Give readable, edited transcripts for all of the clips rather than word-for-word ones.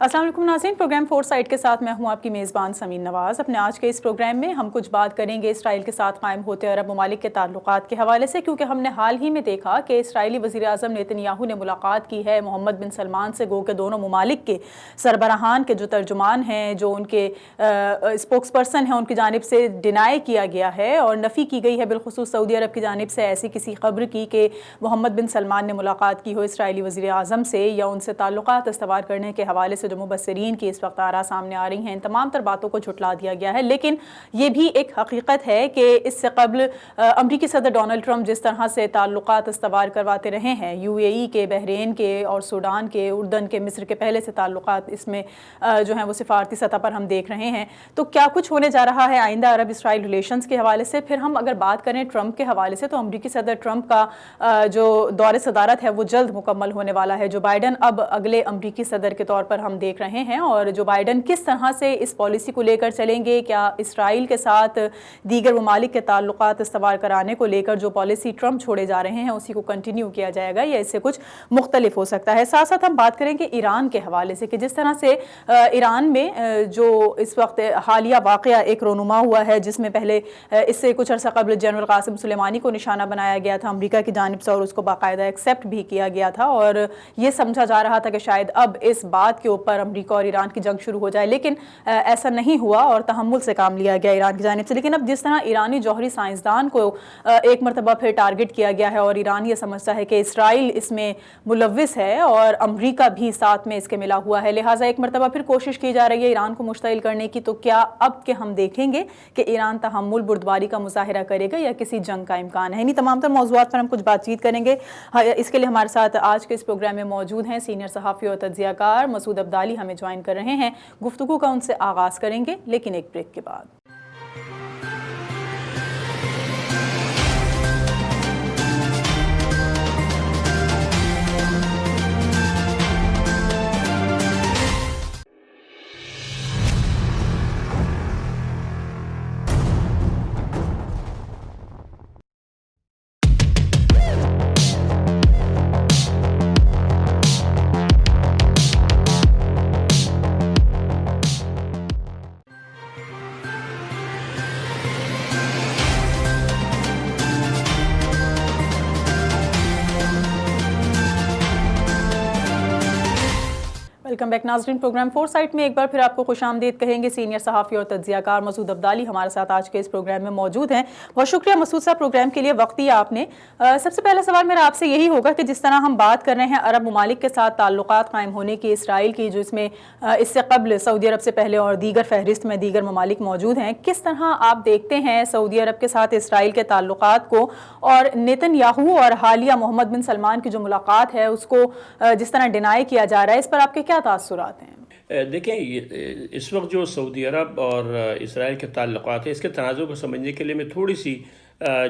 السلام علیکم ناظرین، پروگرام فور سائٹ کے ساتھ میں ہوں آپ کی میزبان سمین نواز۔ اپنے آج کے اس پروگرام میں ہم کچھ بات کریں گے اسرائیل کے ساتھ قائم ہوتے عرب ممالک کے تعلقات کے حوالے سے، کیونکہ ہم نے حال ہی میں دیکھا کہ اسرائیلی وزیر اعظم نیتن یاہو نے ملاقات کی ہے محمد بن سلمان سے، گو کہ دونوں ممالک کے سربراہان کے جو ترجمان ہیں، جو ان کے اسپوکس پرسن ہیں، ان کی جانب سے ڈینائی کیا گیا ہے اور نفی کی گئی ہے بالخصوص سعودی عرب کی جانب سے ایسی کسی خبر کی کہ محمد بن سلمان نے ملاقات کی ہو اسرائیلی وزیر اعظم سے یا ان سے تعلقات استوار کرنے کے حوالے سے جو مبصرین کی اس وقت آراء سامنے آ رہی ہیں، ان تمام تر باتوں کو جھٹلا دیا گیا ہے۔ لیکن یہ بھی ایک حقیقت ہے کہ اس سے قبل امریکی صدر ڈونلڈ ٹرمپ جس طرح سے تعلقات استوار کرواتے رہے ہیں، یو اے ای کے، بحرین کے اور سوڈان کے، اردن کے، مصر کے پہلے سے تعلقات اس میں جو ہیں وہ سفارتی سطح پر ہم دیکھ رہے ہیں، تو کیا کچھ ہونے جا رہا ہے آئندہ عرب اسرائیل ریلیشنز کے حوالے سے؟ پھر ہم اگر بات کریں ٹرمپ کے حوالے سے تو امریکی صدر ٹرمپ کا جو دور صدارت ہے وہ جلد مکمل ہونے والا ہے۔ جو بائیڈن اب اگلے امریکی صدر کے طور پر ہم دیکھ رہے ہیں، اور جو بائیڈن کس طرح سے اس پالیسی کو لے کر چلیں گے، کیا اسرائیل کے ساتھ دیگر ممالک کے تعلقات استوار کرانے کو لے کر جو پالیسی ٹرمپ چھوڑے جا رہے ہیں اسی کو کنٹینیو کیا جائے گا یا اس سے کچھ مختلف ہو سکتا ہے؟ ساتھ ساتھ ہم بات کریں گے ایران کے حوالے سے کہ جس طرح سے ایران میں جو اس وقت حالیہ واقعہ ایک رونما ہوا ہے، جس میں پہلے اس سے کچھ عرصہ قبل جنرل قاسم سلیمانی کو نشانہ بنایا گیا تھا امریکہ کی جانب سے اور اس کو باقاعدہ ایکسیپٹ بھی کیا گیا تھا، اور یہ سمجھا جا رہا تھا کہ شاید اب اس بات کے اوپر امریکہ اور ایران کی جنگ شروع ہو جائے، لیکن ایسا نہیں ہوا اور تحمل سے کام لیا گیا ایران کی جانب سے۔ لیکن اب جس طرح ایرانی جوہری سائنسدان کو ایک مرتبہ پھر ٹارگٹ کیا گیا ہے اور ایران یہ سمجھتا ہے کہ اسرائیل اس میں ملوث ہے اور امریکہ بھی ساتھ میں اس کے ملا ہوا ہے، لہٰذا ایک مرتبہ پھر کوشش کی جا رہی ہے ایران کو مشتعل کرنے کی، تو کیا اب کہ ہم دیکھیں گے کہ ایران تحمل بردباری کا مظاہرہ کرے گا یا کسی جنگ کا امکان ہے؟ انہیں تمام تر موضوعات پر ہم کچھ بات چیت کریں گے۔ اس کے لیے ہمارے ساتھ آج کے اس پروگرام میں موجود ہیں سینئر صحافی اور تجزیہ کار مسعود عبدالی، ہمیں جوائن کر رہے ہیں۔ گفتگو کا ان سے آغاز کریں گے لیکن ایک بریک کے بعد۔ ویلکم بیک ناظرین، پروگرام فور سائٹ میں ایک بار پھر آپ کو خوش آمدید کہیں گے۔ سینئر صحافی اور تجزیہ کار مسعود عبدالی ہمارے ساتھ آج کے اس پروگرام میں موجود ہیں۔ بہت شکریہ مسعود صاحب پروگرام کے لیے وقت دیا آپ نے۔ سب سے پہلا سوال میرا آپ سے یہی ہوگا کہ جس طرح ہم بات کر رہے ہیں عرب ممالک کے ساتھ تعلقات قائم ہونے کی اسرائیل کی، جو اس میں اس سے قبل سعودی عرب سے پہلے اور دیگر فہرست میں دیگر ممالک موجود ہیں، کس طرح آپ دیکھتے ہیں سعودی عرب کے ساتھ اسرائیل کے تعلقات کو، اور نیتن یاہو اور حالیہ محمد بن سلمان کی جو ملاقات ہے اس کو جس طرح ڈینائی کیا جا رہا ہے، اس پر آپ کے کیا تاثرات ہیں؟ دیکھیں، اس وقت جو سعودی عرب اور اسرائیل کے تعلقات ہیں، اس کے تنازع کو سمجھنے کے لیے میں تھوڑی سی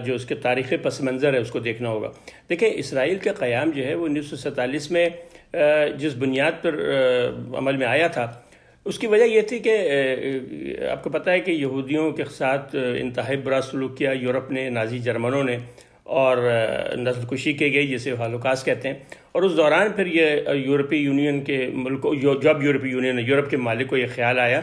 جو اس کے تاریخی پس منظر ہے اس کو دیکھنا ہوگا۔ دیکھیں، اسرائیل کا قیام جو ہے وہ 1947 میں جس بنیاد پر عمل میں آیا تھا، اس کی وجہ یہ تھی کہ آپ کو پتہ ہے کہ یہودیوں کے ساتھ انتہائی برا سلوک کیا یورپ نے، نازی جرمنوں نے، اور نسل کشی کی گئی جسے ہالوکاسٹ کہتے ہیں، اور اس دوران پھر یہ یورپی یونین کے ملکوں، جب یورپی یونین یورپ کے ممالک کو یہ خیال آیا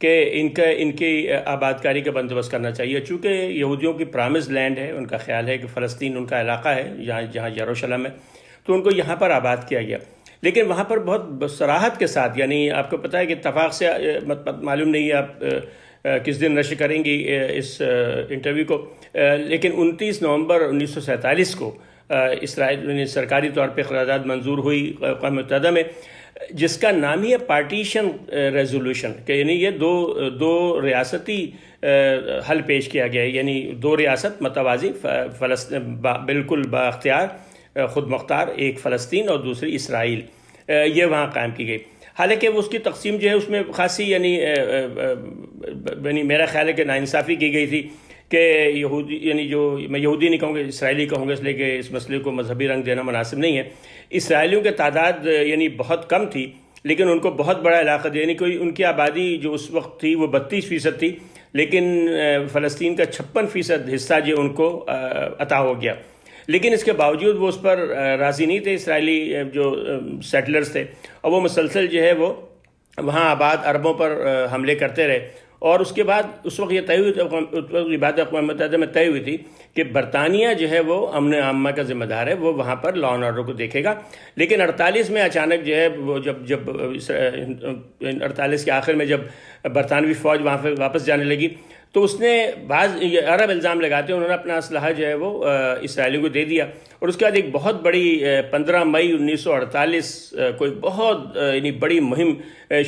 کہ ان کی آباد کاری کا بندوبست کرنا چاہیے، چونکہ یہودیوں کی پرامز لینڈ ہے، ان کا خیال ہے کہ فلسطین ان کا علاقہ ہے جہاں یروشلم ہے، تو ان کو یہاں پر آباد کیا گیا۔ لیکن وہاں پر بہت صراحت کے ساتھ، یعنی آپ کو پتہ ہے کہ اتفاق سے معلوم نہیں ہے آپ کس دن نشر کریں گی اس انٹرویو کو، لیکن 29 نومبر 1947 کو اسرائیل سرکاری طور پہ قرارداد منظور ہوئی اقوام متحدہ میں، جس کا نام ہی ہے پارٹیشن ریزولوشن، کہ یعنی یہ دو ریاستی حل پیش کیا گیا ہے، یعنی دو ریاست متوازی، بالکل بااختیار خود مختار، ایک فلسطین اور دوسری اسرائیل، یہ وہاں قائم کی گئی۔ حالانکہ اس کی تقسیم جو ہے اس میں خاصی یعنی میرا خیال ہے کہ ناانصافی کی گئی تھی کہ یہودی، یعنی جو میں یہودی نہیں کہوں گا، اسرائیلی کہوں گا، اس لیے کہ اس مسئلے کو مذہبی رنگ دینا مناسب نہیں ہے۔ اسرائیلیوں کی تعداد یعنی بہت کم تھی، لیکن ان کو بہت بڑا علاقہ دیا، یعنی کوئی ان کی آبادی جو اس وقت تھی وہ 32% تھی، لیکن فلسطین کا 56% حصہ جو ان کو عطا ہو گیا۔ لیکن اس کے باوجود وہ اس پر راضی نہیں تھے، اسرائیلی جو سیٹلرز تھے، اور وہ مسلسل جو ہے وہ وہاں آباد عربوں پر حملے کرتے رہے، اور اس کے بعد اس وقت یہ طے ہوئی تھی، اس وقت یہ بات اقوام متحدہ میں طے ہوئی تھی کہ برطانیہ جو ہے وہ امن عامہ کا ذمہ دار ہے، وہ وہاں پر لا اینڈ آرڈر کو دیکھے گا۔ لیکن 48 میں اچانک جو ہے وہ جب 48 کے آخر میں جب برطانوی فوج وہاں پہ واپس جانے لگی، تو اس نے بعض عرب الزام لگاتے انہوں نے اپنا اسلحہ جو ہے وہ اسرائیلیوں کو دے دیا، اور اس کے بعد ایک بہت بڑی 15 مئی 1948 کوئی بہت یعنی بڑی مہم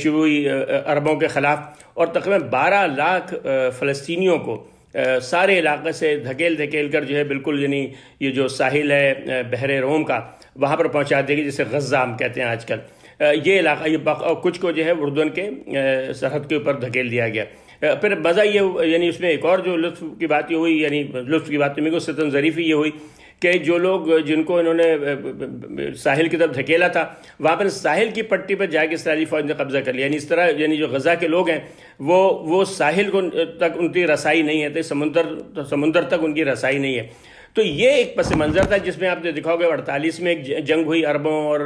شروع ہوئی عربوں کے خلاف، اور تقریباً 12 لاکھ فلسطینیوں کو سارے علاقے سے دھکیل کر جو ہے بالکل یعنی یہ جو ساحل ہے بحر روم کا وہاں پر پہنچا دے گی، جسے غزہ ہم کہتے ہیں آج کل، یہ علاقہ یہ کچھ کو جو ہے اردن کے سرحد کے اوپر دھکیل دیا گیا۔ پھر مزہ یہ یعنی اس میں ایک اور جو لطف کی بات یہ ہوئی، یعنی لطف کی بات میں ستم ظریفی یہ ہوئی کہ جو لوگ جن کو انہوں نے ساحل کی طرف دھکیلا تھا، وہاں پر ساحل کی پٹی پر جا کے اسرائیلی فوج نے قبضہ کر لیا، یعنی اس طرح یعنی جو غزہ کے لوگ ہیں وہ ساحل کو تک ان کی رسائی نہیں ہے، تو سمندر تک ان کی رسائی نہیں ہے۔ تو یہ ایک پس منظر تھا جس میں آپ نے دیکھا ہوگا 48 میں ایک جنگ ہوئی عربوں اور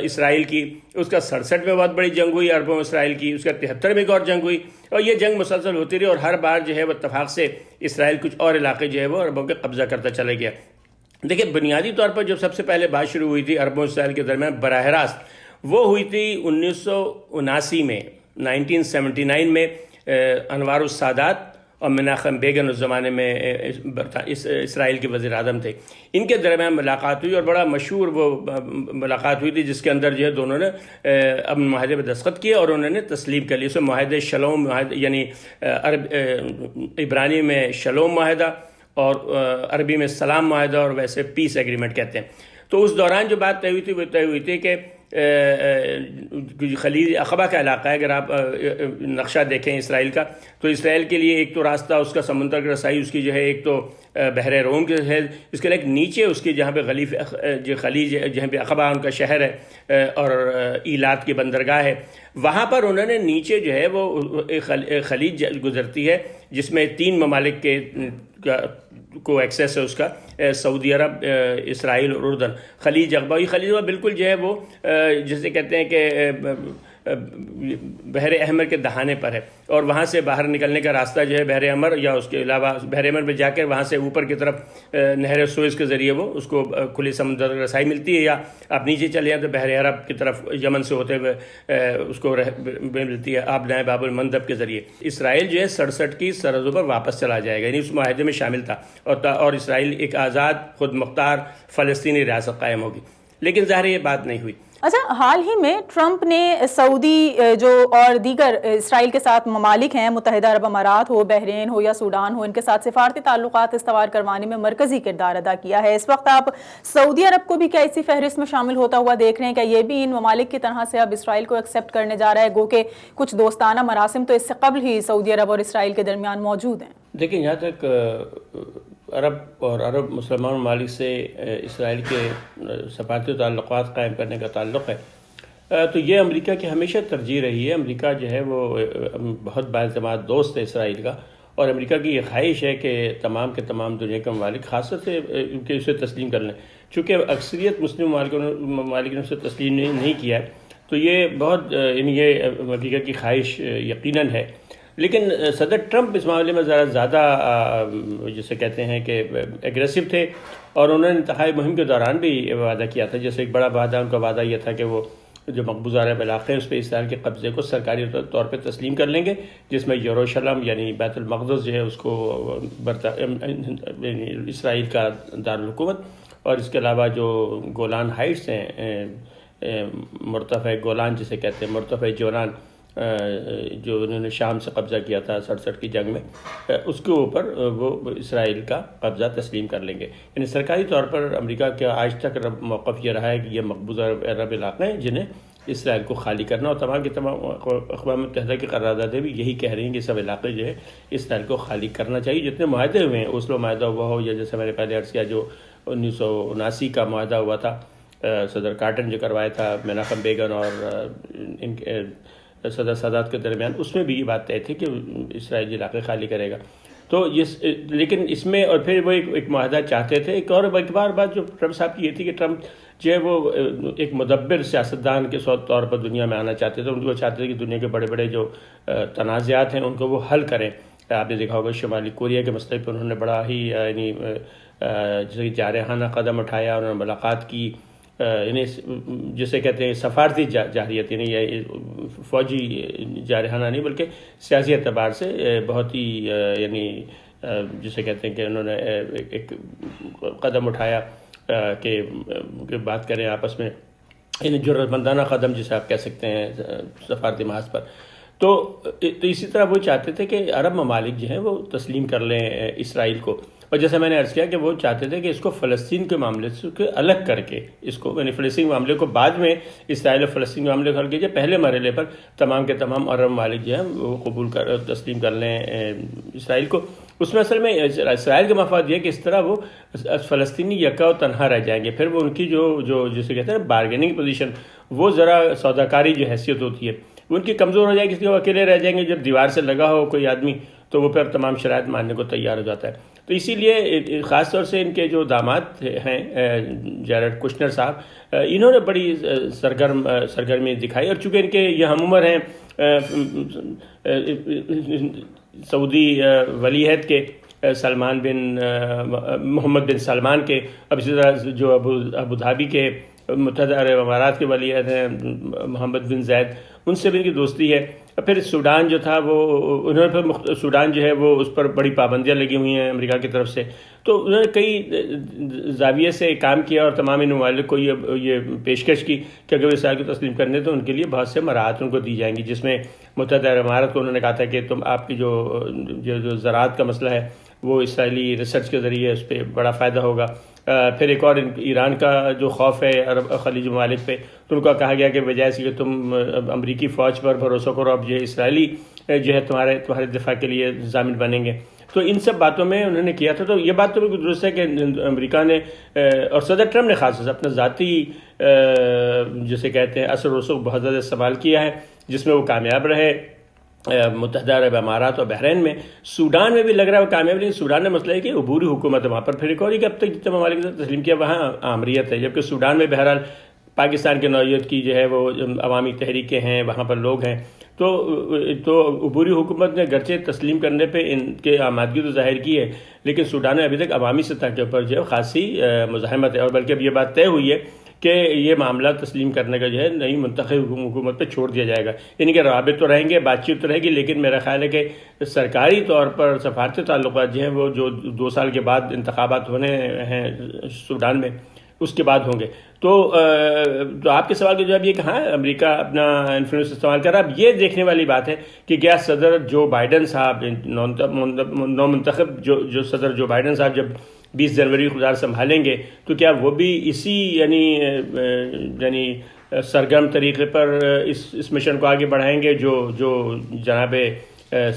اسرائیل کی، اس کا 67 میں بہت بڑی جنگ ہوئی عربوں اور اسرائیل کی، اس کا 73 میں ایک اور جنگ ہوئی، اور یہ جنگ مسلسل ہوتی رہی، اور ہر بار جو ہے وہ اتفاق سے اسرائیل کچھ اور علاقے جو ہے وہ عربوں کے قبضہ کرتا چلا گیا۔ دیکھیں بنیادی طور پر جب سب سے پہلے بات شروع ہوئی تھی عربوں اور اسرائیل کے درمیان براہ راست، وہ ہوئی تھی 1979 میں، 1979 میں انوار السادات اور مناخم بیگن اس زمانے میں اسرائیل کے وزیر اعظم تھے، ان کے درمیان ملاقات ہوئی، اور بڑا مشہور وہ ملاقات ہوئی تھی جس کے اندر جو ہے دونوں نے امن معاہدے پہ دستخط کیے اور انہوں نے تسلیم کر لی، اسے معاہدے شلوم یعنی عبرانی میں شلوم معاہدہ اور عربی میں سلام معاہدہ، اور ویسے پیس ایگریمنٹ کہتے ہیں۔ تو اس دوران جو بات طے ہوئی تھی وہ طے ہوئی تھی کہ خلیج عقبہ کا علاقہ ہے، اگر آپ نقشہ دیکھیں اسرائیل کا، تو اسرائیل کے لیے ایک تو راستہ اس کا سمندر کی رسائی اس کی جو ہے ایک تو بحر روم کے ہے، اس کے لیے نیچے اس کی جہاں پہ خلیج جہاں پہ عقبہ ان کا شہر ہے اور ایلات کی بندرگاہ ہے، وہاں پر انہوں نے نیچے جو ہے وہ خلیج گزرتی ہے جس میں 3 ممالک کے کو ایکسیس ہے اس کا، سعودی عرب، اسرائیل اور اردن۔ خلیج عقبہ، یہ خلیج عقبہ بالکل جو ہے وہ جسے کہتے ہیں کہ بحر احمر کے دہانے پر ہے، اور وہاں سے باہر نکلنے کا راستہ جو ہے بحر احمر، یا اس کے علاوہ بحر احمر میں جا کر وہاں سے اوپر کی طرف نہر سوئز کے ذریعے وہ اس کو کھلے سمندر کی رسائی ملتی ہے، یا آپ نیچے چلے جائیں تو بحر عرب کی طرف یمن سے ہوتے ہوئے اس کو ملتی ہے آب نائب باب المندب کے ذریعے۔ اسرائیل جو ہے 67 کی سرحدوں پر واپس چلا جائے گا، یعنی اس معاہدے میں شامل تھا، اور اسرائیل ایک آزاد خود مختار فلسطینی ریاست قائم ہوگی، لیکن ظاہر یہ بات نہیں ہوئی۔ اچھا، حال ہی میں ٹرمپ نے سعودی جو اور دیگر اسرائیل کے ساتھ ممالک ہیں، متحدہ عرب امارات ہو، بحرین ہو یا سوڈان ہو، ان کے ساتھ سفارتی تعلقات استوار کروانے میں مرکزی کردار ادا کیا ہے۔ اس وقت آپ سعودی عرب کو بھی کیا اسی فہرست میں شامل ہوتا ہوا دیکھ رہے ہیں؟ کیا یہ بھی ان ممالک کی طرح سے اب اسرائیل کو ایکسیپٹ کرنے جا رہا ہے، گو کہ کچھ دوستانہ مراسم تو اس سے قبل ہی سعودی عرب اور اسرائیل کے درمیان موجود ہیں؟ دیکھیں، یہاں تک عرب اور عرب مسلمان ممالک سے اسرائیل کے سفارتی تعلقات قائم کرنے کا تعلق ہے، تو یہ امریکہ کی ہمیشہ ترجیح رہی ہے۔ امریکہ جو ہے وہ بہت بااعتماد دوست ہے اسرائیل کا، اور امریکہ کی یہ خواہش ہے کہ تمام کے تمام دنیا کے ممالک خاص طور سے کہ اسے تسلیم کر لیں، چونکہ اکثریت مسلم ممالک نے اسے تسلیم نہیں کیا ہے، تو یہ بہت یعنی یہ امریکہ کی خواہش یقیناً ہے۔ لیکن صدر ٹرمپ اس معاملے میں ذرا زیادہ جسے کہتے ہیں کہ ایگریسو تھے، اور انہوں نے انتہائی مہم کے دوران بھی وعدہ کیا تھا، جیسے ایک بڑا وعدہ ان کا وعدہ یہ تھا کہ وہ جو مقبوضہ عرب علاقے ہیں اس پہ اسرائیل کے قبضے کو سرکاری طور پہ تسلیم کر لیں گے، جس میں یروشلم یعنی بیت المقدس جو ہے اس کو اسرائیل کا دارالحکومت، اور اس کے علاوہ جو گولان ہائٹس ہیں، مرتفع گولان جسے کہتے ہیں، مرتفع جولان، جو انہوں نے شام سے قبضہ کیا تھا 67 کی جنگ میں، اس کے اوپر وہ اسرائیل کا قبضہ تسلیم کر لیں گے۔ یعنی سرکاری طور پر امریکہ کا آج تک موقف یہ رہا ہے کہ یہ مقبوضہ عرب علاقے ہیں جنہیں اسرائیل کو خالی کرنا، اور تمام کے تمام اقوام متحدہ کی قراردادیں بھی یہی کہہ رہی ہیں کہ سب علاقے جو ہے اسرائیل کو خالی کرنا چاہیے۔ جتنے معاہدے ہوئے ہیں، اوسلو معاہدہ ہوا ہو، یا جیسے میں نے پہلے عرض کیا جو 1979 کا معاہدہ ہوا تھا، صدر کارٹر جو کروایا تھا مناخم بیگن اور ان کے صدر سادات کے درمیان، اس میں بھی یہ بات طے تھی کہ اسرائیل علاقے خالی کرے گا۔ تو لیکن اس میں اور پھر وہ ایک معاہدہ چاہتے تھے. ایک اور ایک بات جو ٹرمپ صاحب کی یہ تھی کہ ٹرمپ جو ہے وہ ایک مدبر سیاستدان کے طور پر دنیا میں آنا چاہتے تھے. ان کو چاہتے تھے کہ دنیا کے بڑے بڑے جو تنازعات ہیں ان کو وہ حل کریں. آپ نے دیکھا ہوگا شمالی کوریا کے مسئلے پہ انہوں نے بڑا ہی یعنی جیسے جارحانہ قدم اٹھایا. انہوں نے ملاقات کی, یعنی جسے کہتے ہیں سفارتی جارحیت, یعنی فوجی جارحانہ نہیں بلکہ سیاسی اعتبار سے بہت ہی یعنی جسے کہتے ہیں کہ انہوں نے ایک قدم اٹھایا کہ بات کریں آپس میں, یعنی جرأتمندانہ قدم جسے آپ کہہ سکتے ہیں سفارتی محاذ پر. تو اسی طرح وہ چاہتے تھے کہ عرب ممالک جو ہیں وہ تسلیم کر لیں اسرائیل کو. اور جیسے میں نے عرض کیا کہ وہ چاہتے تھے کہ اس کو فلسطین کے معاملے سے الگ کر کے اس کو یعنی فلسطین معاملے کو بعد میں اسرائیل اور فلسطین کے معاملے کو حل کیجیے. پہلے مرحلے پر تمام کے تمام عرب ممالک جو ہیں وہ تسلیم کر لیں اسرائیل کو. اس میں اصل میں اسرائیل کا مفاد یہ کہ اس طرح وہ فلسطینی یکا و تنہا رہ جائیں گے. پھر وہ ان کی جو جسے کہتے ہیں بارگیننگ پوزیشن, وہ ذرا سوداکاری جو حیثیت ہوتی ہے وہ ان کی کمزور ہو جائے گی, اس لیے وہ اکیلے رہ جائیں گے. جب دیوار سے لگا ہو کوئی آدمی تو وہ پھر تمام شرائط ماننے کو تیار ہو جاتا ہے. تو اسی لیے خاص طور سے ان کے جو داماد ہیں جیرڈ کشنر صاحب, انہوں نے بڑی سرگرمی دکھائی. اور چونکہ ان کے یہ ہم عمر ہیں سعودی ولی عہد کے سلمان بن محمد بن سلمان کے, اب اسی طرح جو ابو دھابی کے متحدہ عرب امارات کے ولی عہد ہیں محمد بن زید, ان سے بھی ان کی دوستی ہے. پھر سوڈان جو تھا وہ انہوں نے پھر سوڈان جو ہے وہ اس پر بڑی پابندیاں لگی ہوئی ہیں امریکہ کی طرف سے. تو انہوں نے کئی زاویے سے کام کیا اور تمام ان ممالک کو یہ پیشکش کی کہ اگر اسرائیل کو تسلیم کرنے تو ان کے لیے بہت سے مراحت ان کو دی جائیں گی, جس میں متحدہ عرب امارات کو انہوں نے کہا تھا کہ تم آپ کی جو زراعت کا مسئلہ ہے وہ اسرائیلی ریسرچ کے ذریعے اس پہ بڑا فائدہ ہوگا. پھر ایک اور ایران کا جو خوف ہے عرب خلیج ممالک پہ, تو ان کو کہا گیا کہ بجائے سے کہ تم امریکی فوج پر بھروسہ کرو, اب جو ہے اسرائیلی جو ہے تمہارے دفاع کے لیے ضامن بنیں گے. تو ان سب باتوں میں انہوں نے کیا تھا. تو یہ بات تو بالکل درست ہے کہ امریکہ نے اور صدر ٹرمپ نے خاص طور سے اپنا ذاتی جسے کہتے ہیں اثر و رسوخ بہت زیادہ استعمال کیا ہے, جس میں وہ کامیاب رہے. متحدہ عرب امارات اور بحرین میں, سوڈان میں بھی لگ رہا ہے وہ کامیاب, لیکن سوڈان میں مسئلہ ہے کہ عبوری حکومت ہے وہاں پر. پھر ایک اور کہ اب تک جتنے ممالک نے تسلیم کیا وہاں آمریت ہے, جبکہ سوڈان میں بہرحال پاکستان کے نوعیت کی جو ہے وہ عوامی تحریکیں ہیں, وہاں پر لوگ ہیں. تو عبوری حکومت نے گرچہ تسلیم کرنے پہ ان کے آمادگی تو ظاہر کی ہے, لیکن سوڈان میں ابھی تک عوامی سطح کے اوپر جو ہے خاصی مزاحمت ہے. اور بلکہ اب یہ بات طے ہوئی ہے کہ یہ معاملہ تسلیم کرنے کا جو ہے نئی منتخب حکومت پہ چھوڑ دیا جائے گا. یعنی کہ روابط تو رہیں گے, بات چیت تو رہے گی, لیکن میرا خیال ہے کہ سرکاری طور پر سفارتی تعلقات جو ہیں وہ جو 2 سال کے بعد انتخابات ہونے ہیں سوڈان میں اس کے بعد ہوں گے. تو آپ کے سوال کا جواب یہ کہ ہاں امریکہ اپنا انفلوئنس استعمال کر رہا ہے. اب یہ دیکھنے والی بات ہے کہ کیا صدر جو بائیڈن صاحب نو منتخب جو صدر جو بائیڈن صاحب جب 20 جنوری کو سنبھالیں گے تو کیا وہ بھی اسی یعنی سرگرم طریقے پر اس مشن کو آگے بڑھائیں گے جو جناب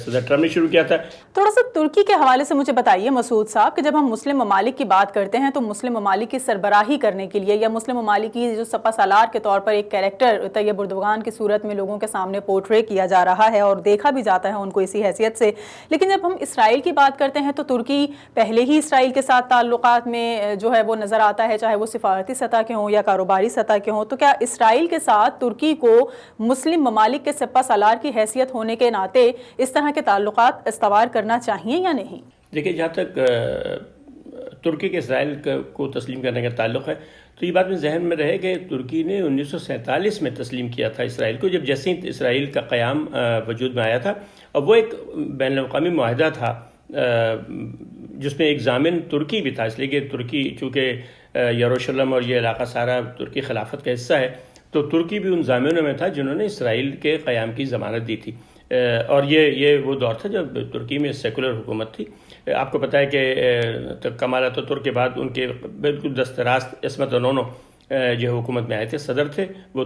صدر ٹرمپ نے شروع کیا تھا. تھوڑا سا ترکی کے حوالے سے مجھے بتائیے مسعود صاحب کہ جب ہم مسلم ممالک کی بات کرتے ہیں تو مسلم ممالک کی سربراہی کرنے کے لیے یا مسلم ممالک کی جو سپہ سالار کے طور پر ایک کیریکٹر طیب اردوغان کی صورت میں لوگوں کے سامنے پورٹرے کیا جا رہا ہے اور دیکھا بھی جاتا ہے ان کو اسی حیثیت سے, لیکن جب ہم اسرائیل کی بات کرتے ہیں تو ترکی پہلے ہی اسرائیل کے ساتھ تعلقات میں جو ہے وہ نظر آتا ہے, چاہے وہ سفارتی سطح کے ہوں یا کاروباری سطح کے ہوں. تو کیا اسرائیل کے ساتھ ترکی کو مسلم ممالک کے سپہ سالار کی حیثیت ہونے کے ناطے اس طرح کے تعلقات استوار کرنا چاہیے یا نہیں؟ دیکھیں, جہاں تک ترکی کے اسرائیل کو تسلیم کرنے کا تعلق ہے تو یہ بات میں ذہن میں رہے کہ ترکی نے 1947 میں تسلیم کیا تھا اسرائیل کو, جب جیسے ہی اسرائیل کا قیام وجود میں آیا تھا. اور وہ ایک بین الاقوامی معاہدہ تھا جس میں ایک ضامن ترکی بھی تھا, اس لیے کہ ترکی چونکہ یروشلم اور یہ علاقہ سارا ترکی خلافت کا حصہ ہے, تو ترکی بھی ان ضامنوں میں تھا جنہوں نے اسرائیل کے قیام کی ضمانت دی تھی. اور یہ وہ دور تھا جب ترکی میں سیکولر حکومت تھی. آپ کو پتہ ہے کہ کمال اتاتورک کے بعد ان کے بالکل دستراست عصمت انونو جو حکومت میں آئے تھے, صدر تھے وہ.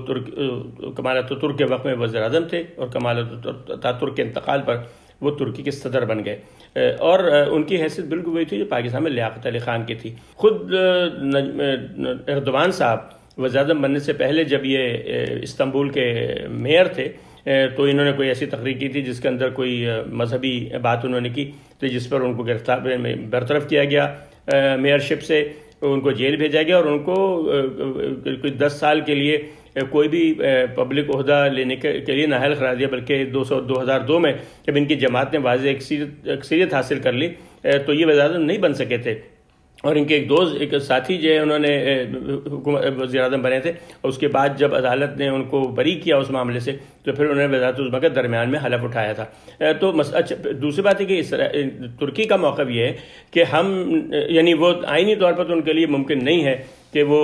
کمال اتاتورک کے وقت میں وزیر اعظم تھے اور کمال اتاتورک کے انتقال پر وہ ترکی کے صدر بن گئے. اور ان کی حیثیت بالکل وہی تھی جو پاکستان میں لیاقت علی خان کی تھی. خود اردوان صاحب وزیر اعظم بننے سے پہلے جب یہ استنبول کے میئر تھے تو انہوں نے کوئی ایسی تقریر کی تھی جس کے اندر کوئی مذہبی بات انہوں نے کی، تو جس پر ان کو برطرف کیا گیا میئرشپ سے، ان کو جیل بھیجا گیا اور ان کو کوئی 10 سال کے لیے کوئی بھی پبلک عہدہ لینے کے لیے نااہل قرار دیا، بلکہ 2002 میں جب ان کی جماعت نے واضح اکثریت حاصل کر لی تو یہ وزیر اعظم نہیں بن سکے تھے، اور ان کے ایک ساتھی جو ہے انہوں نے وزیر اعظم بنے تھے، اور اس کے بعد جب عدالت نے ان کو بری کیا اس معاملے سے تو پھر انہوں نے وزارت عظمیٰ کے درمیان میں حلف اٹھایا تھا۔ تو دوسری بات ہے کہ ترکی کا موقف یہ ہے کہ ہم یعنی وہ آئینی طور پر تو ان کے لیے ممکن نہیں ہے کہ وہ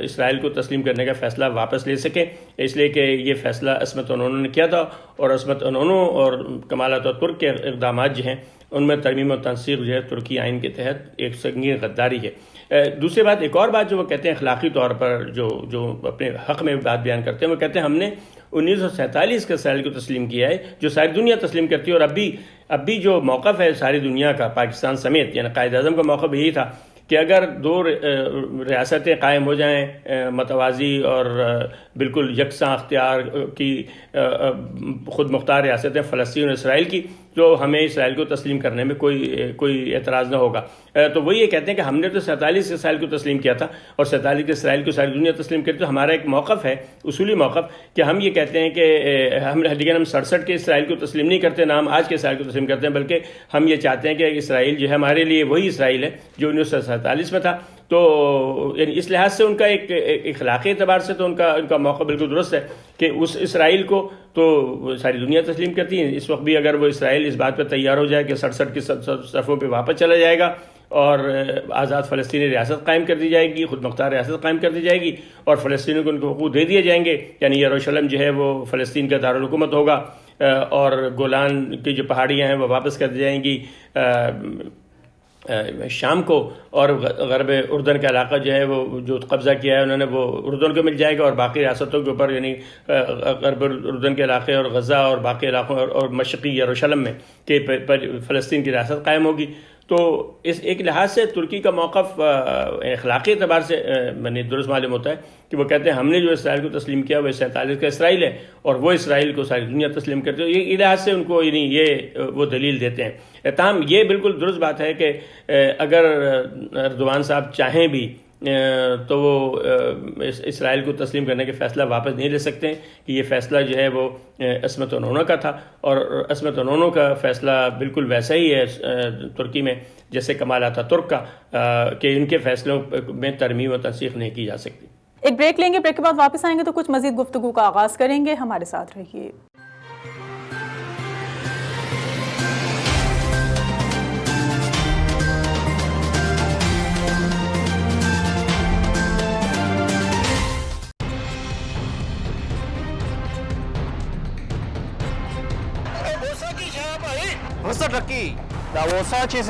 اسرائیل کو تسلیم کرنے کا فیصلہ واپس لے سکیں، اس لیے کہ یہ فیصلہ عصمت انہوں نے کیا تھا، اور عصمت انہوں اور کمال آتا ترک کے اقدامات جو ہیں ان میں ترمیم و تنسیخ جو ہے ترکی آئین کے تحت ایک سنگین غداری ہے۔ دوسری بات، ایک اور بات جو وہ کہتے ہیں اخلاقی طور پر جو اپنے حق میں بات بیان کرتے ہیں، وہ کہتے ہیں ہم نے 1947 کے اسرائیل کو تسلیم کیا ہے جو ساری دنیا تسلیم کرتی ہے، اور اب بھی جو موقف ہے ساری دنیا کا پاکستان سمیت، یعنی قائد اعظم کا موقف یہی تھا کہ اگر 2 ریاستیں قائم ہو جائیں متوازی اور بالکل یکساں اختیار کی خود مختار ریاستیں فلسطین اور اسرائیل کی، تو ہمیں اسرائیل کو تسلیم کرنے میں کوئی اعتراض نہ ہوگا۔ تو وہ یہ کہتے ہیں کہ ہم نے تو 47 کے اسرائیل کو تسلیم کیا تھا اور 47 کے اسرائیل کو ساری دنیا تسلیم کرتی، تو ہمارا ایک موقف ہے، اصولی موقف، کہ ہم یہ کہتے ہیں کہ لیکن ہم 67 کے اسرائیل کو تسلیم نہیں کرتے، نہ ہم آج کے اسرائیل کو تسلیم کرتے ہیں، بلکہ ہم یہ چاہتے ہیں کہ اسرائیل جو ہے ہمارے لیے وہی اسرائیل ہے جو 1947 میں تھا۔ تو یعنی اس لحاظ سے ان کا ایک اخلاقی اعتبار سے تو ان کا موقع بالکل درست ہے کہ اس اسرائیل کو تو ساری دنیا تسلیم کرتی ہے۔ اس وقت بھی اگر وہ اسرائیل اس بات پہ تیار ہو جائے کہ 67 کی صفوں پہ واپس چلا جائے گا اور آزاد فلسطینی ریاست قائم کر دی جائے گی، خود مختار ریاست قائم کر دی جائے گی، اور فلسطینیوں کو ان کو حقوق دے دیے جائیں گے، یعنی یروشلم جو ہے وہ فلسطین کا دارالحکومت ہوگا، اور گولان کی جو پہاڑیاں ہیں وہ واپس کر دی جائیں گی شام کو، اور غرب اردن کا علاقہ جو ہے وہ جو قبضہ کیا ہے انہوں نے وہ اردن کو مل جائے گا، اور باقی ریاستوں کے اوپر یعنی غرب اردن کے علاقے اور غزہ اور باقی علاقوں اور مشرقی یروشلم میں کہ فلسطین کی ریاست قائم ہوگی۔ تو اس ایک لحاظ سے ترکی کا موقف اخلاقی اعتبار سے درست معلوم ہوتا ہے کہ وہ کہتے ہیں ہم نے جو اسرائیل کو تسلیم کیا وہ 47 کا اسرائیل ہے، اور وہ اسرائیل کو ساری دنیا تسلیم کرتے ہیں۔ یہ لحاظ سے ان کو یعنی یہ وہ دلیل دیتے ہیں۔ تاہم یہ بالکل درست بات ہے کہ اگر اردوان صاحب چاہیں بھی تو وہ اسرائیل کو تسلیم کرنے کے فیصلہ واپس نہیں لے سکتے کہ یہ فیصلہ جو ہے وہ عصمت انہوں کا تھا، اور عصمت انہوں کا فیصلہ بالکل ویسا ہی ہے ترکی میں جیسے کمال آتا ترک کا، کہ ان کے فیصلوں میں ترمیم و تنسیخ نہیں کی جا سکتی۔ ایک بریک لیں گے، بریک کے بعد واپس آئیں گے تو کچھ مزید گفتگو کا آغاز کریں گے، ہمارے ساتھ رہیے۔ Vosa chase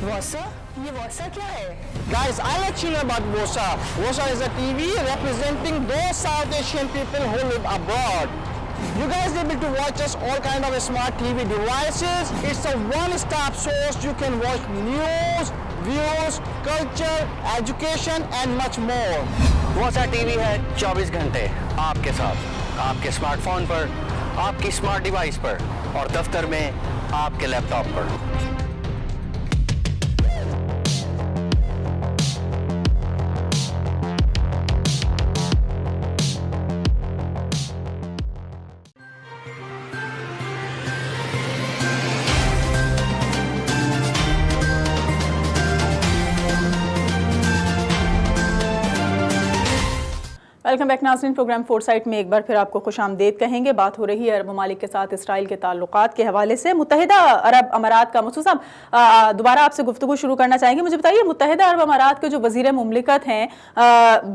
Vosa? یہ Vosa کیا ہے؟ Guys, I'll let you know about Vosa. Vosa is a TV representing those South Asian people who live abroad. You guys able to watch us all kind of smart TV devices. It's a one-stop source. You can watch news, views, culture, education and much more. Vosa TV ہے 24 گھنٹے آپ کے ساتھ، آپ کے smart phone پر، آپ کی smart device پر، اور دفتر میں آپ کے لیپ ٹاپ پر۔ ویلکم بیک ناظرین، پروگرام فور سائٹ میں ایک بار پھر آپ کو خوش آمدید کہیں گے۔ بات ہو رہی ہے عرب ممالک کے ساتھ اسرائیل کے تعلقات کے حوالے سے۔ متحدہ عرب امارات کا مسعود صاحب دوبارہ آپ سے گفتگو شروع کرنا چاہیں گے۔ مجھے بتائیے متحدہ عرب امارات کے جو وزیر مملکت ہیں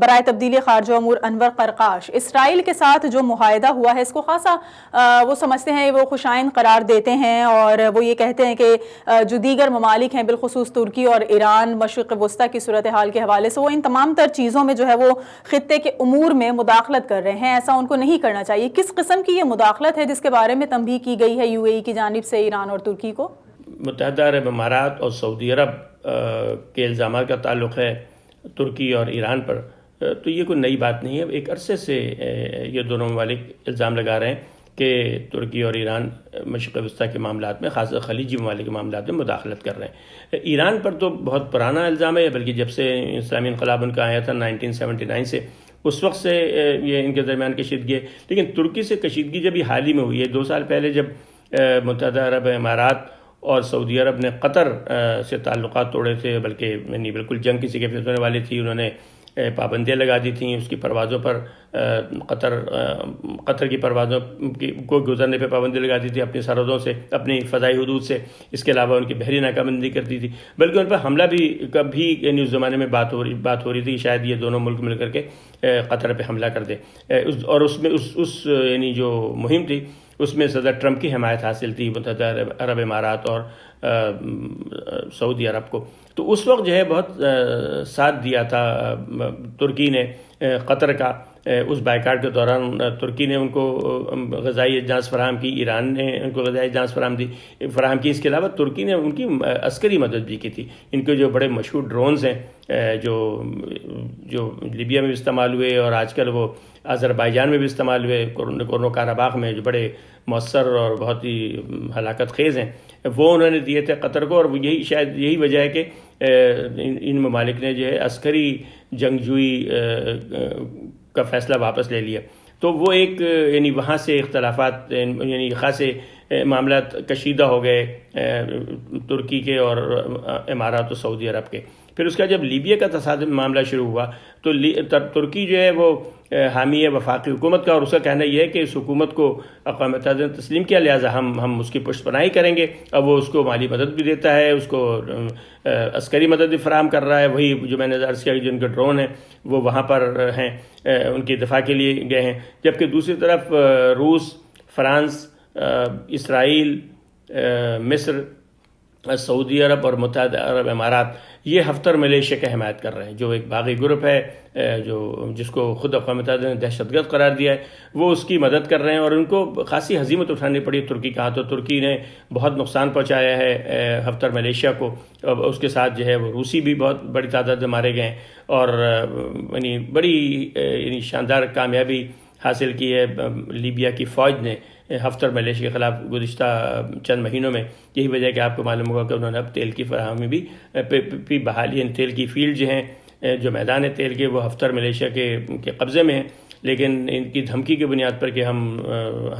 برائے تبدیلی خارجہ امور انور قرقاش، اسرائیل کے ساتھ جو معاہدہ ہوا ہے اس کو خاصا وہ سمجھتے ہیں، وہ خوشائند قرار دیتے ہیں، اور وہ یہ کہتے ہیں کہ جو دیگر ممالک ہیں بالخصوص ترکی اور ایران مشرق وسطیٰ کی صورتحال کے حوالے سے وہ ان تمام تر چیزوں میں جو ہے وہ خطے کے امور میں مداخلت کر رہے ہیں، ایسا ان کو نہیں کرنا چاہیے۔ کس قسم کی یہ مداخلت ہے جس کے بارے میں تنبیہ کی گئی ہے UAE کی جانب سے ایران اور ترکی کو؟ متحدہ عرب امارات اور سعودی عرب کے الزامات کا تعلق ہے ترکی اور ایران پر، تو یہ کوئی نئی بات نہیں ہے۔ ایک عرصے سے یہ دونوں ممالک الزام لگا رہے ہیں کہ ترکی اور ایران مشرق وسطیٰ کے معاملات میں، خاص طور خلیجی ممالک کے معاملات میں مداخلت کر رہے ہیں۔ ایران پر تو بہت پرانا الزام ہے، بلکہ جب سے اسلامی انقلاب ان کا آیا تھا 1979 سے، اس وقت سے یہ ان کے درمیان کشیدگی ہے۔ لیکن ترکی سے کشیدگی جب یہ حال ہی میں ہوئی ہے، 2 سال پہلے جب متحدہ عرب امارات اور سعودی عرب نے قطر سے تعلقات توڑے تھے، بلکہ یعنی بالکل جنگ کسی کے ہونے والی تھی، انہوں نے پابندیاں لگا دی تھیں اس کی پروازوں پر، قطر کی پروازوں کو گزرنے پہ پابندی لگا دی تھی اپنی سرحدوں سے، اپنی فضائی حدود سے، اس کے علاوہ ان کی بحری ناکہ بندی کر دی تھی، بلکہ ان پر حملہ بھی کبھی یعنی اس زمانے میں بات ہو رہی تھی شاید یہ دونوں ملک مل کر کے قطر پہ حملہ کر دیں، اور اس میں اس یعنی جو مہم تھی اس میں صدر ٹرمپ کی حمایت حاصل تھی متحدہ عرب امارات اور سعودی عرب کو۔ تو اس وقت جو ہے بہت ساتھ دیا تھا ترکی نے قطر کا، اس بائیکاٹ کے دوران ترکی نے ان کو غذائی اجناس فراہم کی، ایران نے ان کو غذائی اجناس فراہم کی، اس کے علاوہ ترکی نے ان کی عسکری مدد بھی کی تھی۔ ان کے جو بڑے مشہور ڈرونز ہیں جو لیبیا میں بھی استعمال ہوئے اور آج کل وہ آذربائیجان میں بھی استعمال ہوئے، نگورنو کاراباخ میں، جو بڑے مؤثر اور بہت ہی ہلاکت خیز ہیں، وہ انہوں نے دیے تھے قطر کو، اور یہی شاید یہی وجہ ہے کہ ان ممالک نے جو ہے عسکری جنگجوئی کا فیصلہ واپس لے لیا۔ تو وہ ایک یعنی وہاں سے اختلافات یعنی خاصے معاملات کشیدہ ہو گئے ترکی کے اور امارات و سعودی عرب کے۔ پھر اس کا جب لیبیا کا تصادم معاملہ شروع ہوا تو ترکی جو ہے وہ حامی ہے وفاقی حکومت کا، اور اس کا کہنا یہ ہے کہ اس حکومت کو اقوام متحدہ نے تسلیم کیا، لہٰذا ہم اس کی پشت پناہی کریں گے۔ اب وہ اس کو مالی مدد بھی دیتا ہے، اس کو عسکری مدد بھی فراہم کر رہا ہے، وہی جو میں نے عرض کیا کہ جن کے ڈرون ہیں وہ وہاں پر ہیں، ان کے دفاع کے لیے گئے ہیں۔ جبکہ دوسری طرف روس، فرانس، اسرائیل، مصر، سعودی عرب اور متحدہ عرب امارات یہ حفتر ملیشیا کی حمایت کر رہے ہیں، جو ایک باغی گروپ ہے جس کو خود اقوام متحدہ نے دہشت گرد قرار دیا ہے، وہ اس کی مدد کر رہے ہیں، اور ان کو خاصی ہزیمت اٹھانی پڑی ترکی کا ہاتھوں۔ ترکی نے بہت نقصان پہنچایا ہے حفتر ملیشیا کو، اس کے ساتھ جو ہے وہ روسی بھی بہت بڑی تعداد میں مارے گئے ہیں، اور یعنی بڑی یعنی شاندار کامیابی حاصل کی ہے لیبیا کی فوج نے حفتر ملیشیا کے خلاف گزشتہ چند مہینوں میں۔ یہی وجہ ہے کہ آپ کو معلوم ہوگا کہ انہوں نے اب تیل کی فراہمی بھی بحالی، تیل کی فیلڈ جو ہیں، جو میدان ہے تیل کے، وہ حفتر ملیشیا کے قبضے میں ہیں، لیکن ان کی دھمکی کی بنیاد پر کہ ہم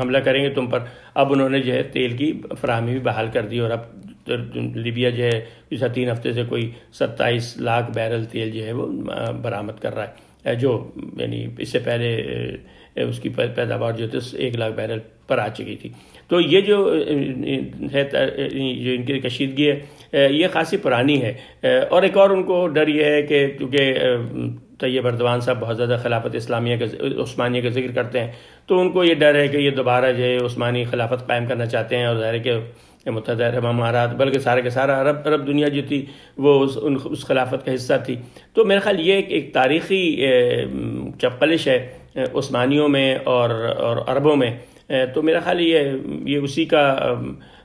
حملہ کریں گے تم پر، اب انہوں نے جو ہے تیل کی فراہمی بھی بحال کر دی، اور اب لیبیا جو ہے پچھلے 3 ہفتے سے کوئی 27 لاکھ بیرل تیل جو ہے وہ برآمد کر رہا ہے، جو یعنی اس سے پہلے اس کی پیداوار جو تھی 1 لاکھ بیرل پر آ چکی تھی۔ تو یہ جو ہے جو ان کی کشیدگی ہے یہ خاصی پرانی ہے، اور ایک اور ان کو ڈر یہ ہے کہ کیونکہ طیب اردوان صاحب بہت زیادہ خلافت اسلامیہ عثمانیہ کا ذکر کرتے ہیں، تو ان کو یہ ڈر ہے کہ یہ دوبارہ جو ہے عثمانی خلافت قائم کرنا چاہتے ہیں، اور ظاہر ہے کہ متحدہ عرب امارات بلکہ سارے کے سارا عرب دنیا جو تھی وہ اس خلافت کا حصہ تھی۔ تو میرا خیال یہ ایک تاریخی چپقلش ہے عثمانیوں میں اور عربوں میں، تو میرا خیال یہ اسی کا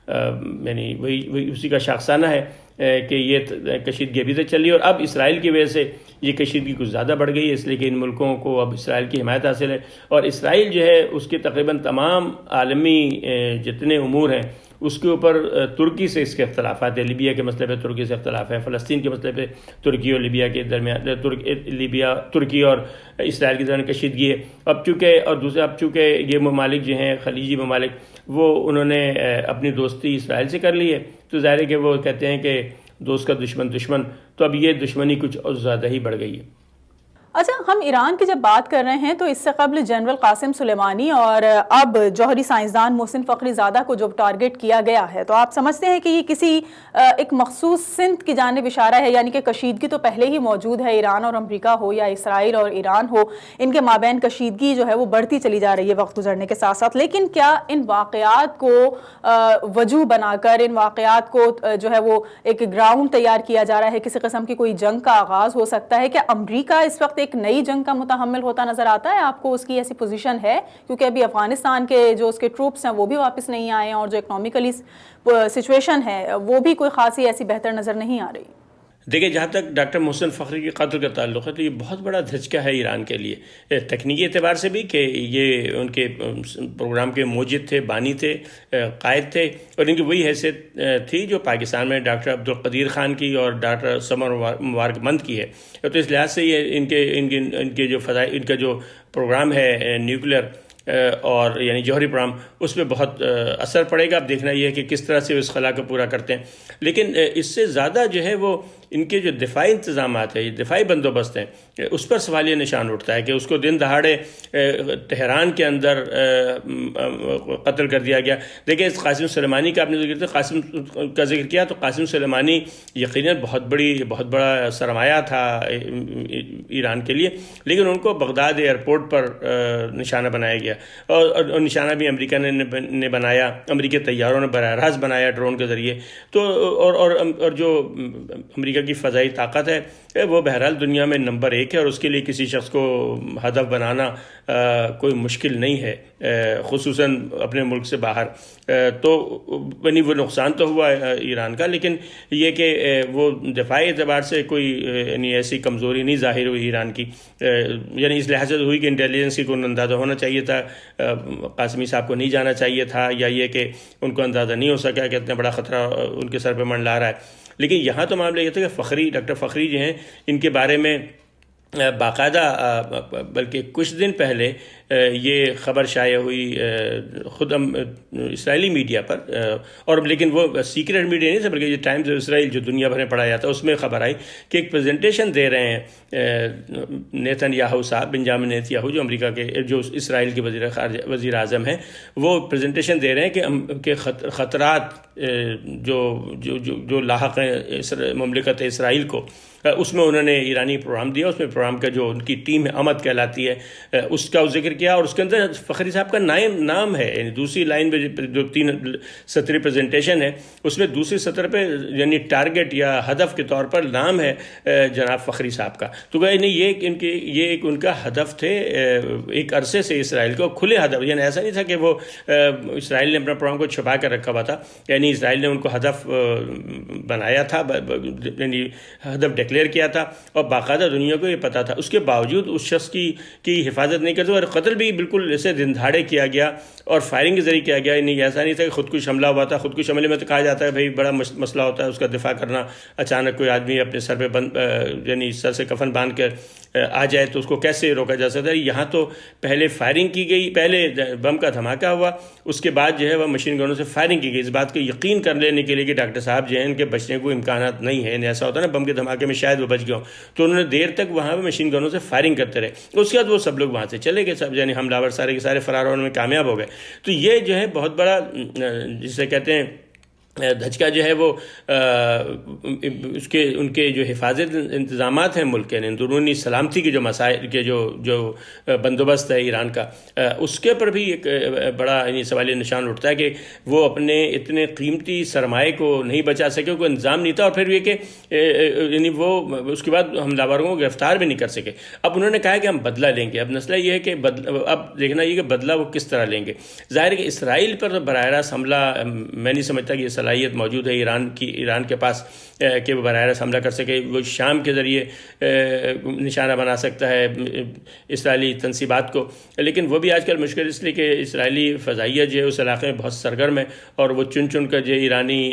یعنی وہی اسی کا شاخسانہ ہے کہ یہ کشیدگی ابھی تک چل رہی ہے، اور اب اسرائیل کی وجہ سے یہ کشیدگی کچھ زیادہ بڑھ گئی ہے، اس لیے کہ ان ملکوں کو اب اسرائیل کی حمایت حاصل ہے، اور اسرائیل جو ہے اس کے تقریباً تمام عالمی جتنے امور ہیں اس کے اوپر ترکی سے اس کے اختلافات ہیں۔ لیبیا کے مسئلے پہ ترکی سے اختلاف ہے، فلسطین کے مسئلے پہ ترکی اور لیبیا کے درمیان ترکی اور اسرائیل کے درمیان کشیدگی ہے۔ اب چونکہ یہ ممالک جو ہیں خلیجی ممالک، وہ انہوں نے اپنی دوستی اسرائیل سے کر لی ہے، تو ظاہر ہے کہ وہ کہتے ہیں کہ دوست کا دشمن، تو اب یہ دشمنی کچھ اور زیادہ ہی بڑھ گئی ہے۔ اچھا، ہم ایران کی جب بات کر رہے ہیں تو اس سے قبل جنرل قاسم سلیمانی اور اب جوہری سائنسدان محسن فخری زادہ کو جو ٹارگٹ کیا گیا ہے، تو آپ سمجھتے ہیں کہ یہ کسی ایک مخصوص سمت کی جانب اشارہ ہے؟ یعنی کہ کشیدگی تو پہلے ہی موجود ہے، ایران اور امریکہ ہو یا اسرائیل اور ایران ہو، ان کے مابین کشیدگی جو ہے وہ بڑھتی چلی جا رہی ہے وقت گزرنے کے ساتھ ساتھ، لیکن کیا ان واقعات کو وجہ بنا کر ان واقعات کو جو ہے وہ ایک گراؤنڈ تیار کیا جا رہا ہے، کسی قسم کی کوئی جنگ کا آغاز ہو سکتا ہے؟ کہ امریکہ اس وقت ایک نئی جنگ کا متحمل ہوتا نظر آتا ہے آپ کو؟ اس کی ایسی پوزیشن ہے؟ کیونکہ ابھی افغانستان کے جو اس کے ٹروپس ہیں وہ بھی واپس نہیں آئے ہیں، اور جو اکنامکلی سچویشن ہے وہ بھی کوئی خاصی ایسی بہتر نظر نہیں آ رہی۔ دیکھیں جہاں تک ڈاکٹر محسن فخری کے قتل کا تعلق ہے تو یہ بہت بڑا دھچکا ہے ایران کے لیے، تکنیکی اعتبار سے بھی کہ یہ ان کے پروگرام کے موجد تھے، بانی تھے، قائد تھے، اور ان کی وہی حیثیت تھی جو پاکستان میں ڈاکٹر عبدالقدیر خان کی اور ڈاکٹر سمر مبارک مند کی ہے. تو اس لحاظ سے یہ ان کے جو فضائی ان کا جو پروگرام ہے نیوکلیر اور یعنی جوہری پروگرام، اس پہ بہت اثر پڑے گا. اب دیکھنا یہ ہے کہ کس طرح سے اس خلا کو پورا کرتے ہیں. لیکن اس سے زیادہ جو ہے وہ ان کے جو دفاعی انتظامات ہیں، دفاعی بندوبست ہیں، اس پر سوالیہ نشان اٹھتا ہے کہ اس کو دن دہاڑے تہران کے اندر قتل کر دیا گیا. دیکھیں اس قاسم سلیمانی کا آپ نے ذکر کیا، قاسم کا ذکر کیا تو قاسم سلیمانی یقیناً بہت بڑا سرمایہ تھا ایران کے لیے، لیکن ان کو بغداد ایئرپورٹ پر نشانہ بنایا گیا، اور نشانہ بھی امریکہ نے بنایا، امریکی طیاروں نے براہ راست بنایا ڈرون کے ذریعے. تو اور جو امریکہ کی فضائی طاقت ہے وہ بہرحال دنیا میں نمبر 1 ہے، اور اس کے لیے کسی شخص کو ہدف بنانا کوئی مشکل نہیں ہے، خصوصاً اپنے ملک سے باہر. تو یعنی وہ نقصان تو ہوا ایران کا، لیکن یہ کہ وہ دفاعی اعتبار سے کوئی یعنی ایسی کمزوری نہیں ظاہر ہوئی ایران کی. یعنی اس لحاظ سے ہوئی کہ انٹیلیجنس کی کوئی اندازہ ہونا چاہیے تھا، قاسمی صاحب کو نہیں جانا چاہیے تھا، یا یہ کہ ان کو اندازہ نہیں ہو سکا کہ اتنا بڑا خطرہ ان کے سر پہ منڈلا رہا ہے. لیکن یہاں تو معاملہ یہ تھا کہ ڈاکٹر فخری جو ہیں ان کے بارے میں باقاعدہ بلکہ کچھ دن پہلے یہ خبر شائع ہوئی خود اسرائیلی میڈیا پر، اور لیکن وہ سیکریٹ میڈیا نہیں تھا بلکہ یہ ٹائمز آف اسرائیل جو دنیا بھر میں پڑھا جاتا ہے اس میں خبر آئی کہ ایک پریزنٹیشن دے رہے ہیں نیتن یاہو صاحب، بنجامن نیتن یاہو جو امریکہ کے جو اسرائیل کے وزیر اعظم ہیں، وہ پریزنٹیشن دے رہے ہیں کہ خطرات جو لاحق ہیں مملکت اسرائیل کو، اس میں انہوں نے ایرانی پروگرام دیا. اس میں پروگرام کا جو ان کی ٹیم ہے امد کہلاتی ہے، اس کا ذکر کیا، اور اس کے اندر فخری صاحب کا نام ہے. یعنی دوسری لائن پہ جو 3 سطری پریزنٹیشن ہے اس میں دوسری سطر پہ یعنی ٹارگٹ یا ہدف کے طور پر نام ہے جناب فخری صاحب کا. تو یعنی یہ ایک ان کا ہدف تھے ایک عرصے سے اسرائیل کو کھلے ہدف، یعنی ایسا نہیں تھا کہ وہ اسرائیل نے اپنا پروگرام کو چھپا کر رکھا ہوا تھا. یعنی اسرائیل نے ان کو ہدف بنایا تھا، یعنی ہدف ڈکلیئر کیا تھا، اور باقاعدہ دنیا کو یہ پتا تھا. اس کے باوجود اس شخص کی حفاظت نہیں کرتے، اور قتل بھی بالکل ایسے دن دھاڑے کیا گیا اور فائرنگ کے ذریعے کیا گیا. نہیں ایسا نہیں تھا کہ خودکش حملہ ہوا تھا. خودکش حملے میں تو کہا جاتا ہے بھائی بڑا مسئلہ ہوتا ہے اس کا دفاع کرنا، اچانک کوئی آدمی اپنے سر پہ یعنی سر سے کفن باندھ کر آ جائے تو اس کو کیسے روکا جا سکتا ہے. یہاں تو پہلے فائرنگ کی گئی، پہلے بم کا دھماکہ ہوا، اس کے بعد جو ہے وہ مشین گنوں سے فائرنگ کی گئی، اس بات کو یقین کر لینے کے لیے کہ ڈاکٹر صاحب جو ہیں ان کے بچنے کو امکانات نہیں ہیں. ایسا ہوتا ہے نا بم کے دھماکے میں شاید وہ بچ گئے ہوں، تو انہوں نے دیر تک وہاں پہ مشین گنوں سے فائرنگ کرتے رہے. اس کے بعد وہ سب لوگ وہاں سے چلے گئے، سب یعنی حملہ آور سارے کے سارے فرار ہونے میں کامیاب ہو گئے. تو یہ جو ہے بہت بڑا جسے کہتے ہیں دھچکا جو ہے وہ ان کے جو حفاظت انتظامات ہیں ملک کے، اندرونی سلامتی کے جو مسائل کے جو بندوبست ہے ایران کا، اس کے پر بھی ایک بڑا یعنی سوالیہ نشان اٹھتا ہے کہ وہ اپنے اتنے قیمتی سرمایے کو نہیں بچا سکے، کوئی انتظام نہیں تھا، اور پھر یہ کہ یعنی وہ اس کے بعد حملہ آوروں کو گرفتار بھی نہیں کر سکے. اب انہوں نے کہا کہ ہم بدلہ لیں گے. اب مسئلہ یہ ہے کہ اب دیکھنا یہ کہ بدلہ وہ کس طرح لیں گے. ظاہر ہے کہ اسرائیل پر براہ راست حملہ میں نہیں سمجھتا کہ صلاحیت موجود ہے ایران کے پاس کہ وہ براہ راست حملہ کر سکے. وہ شام کے ذریعے نشانہ بنا سکتا ہے اسرائیلی تنصیبات کو، لیکن وہ بھی آج کل مشکل اس لیے کہ اسرائیلی فضائیہ جو ہے اس علاقے میں بہت سرگرم ہے، اور وہ چن کر جو ایرانی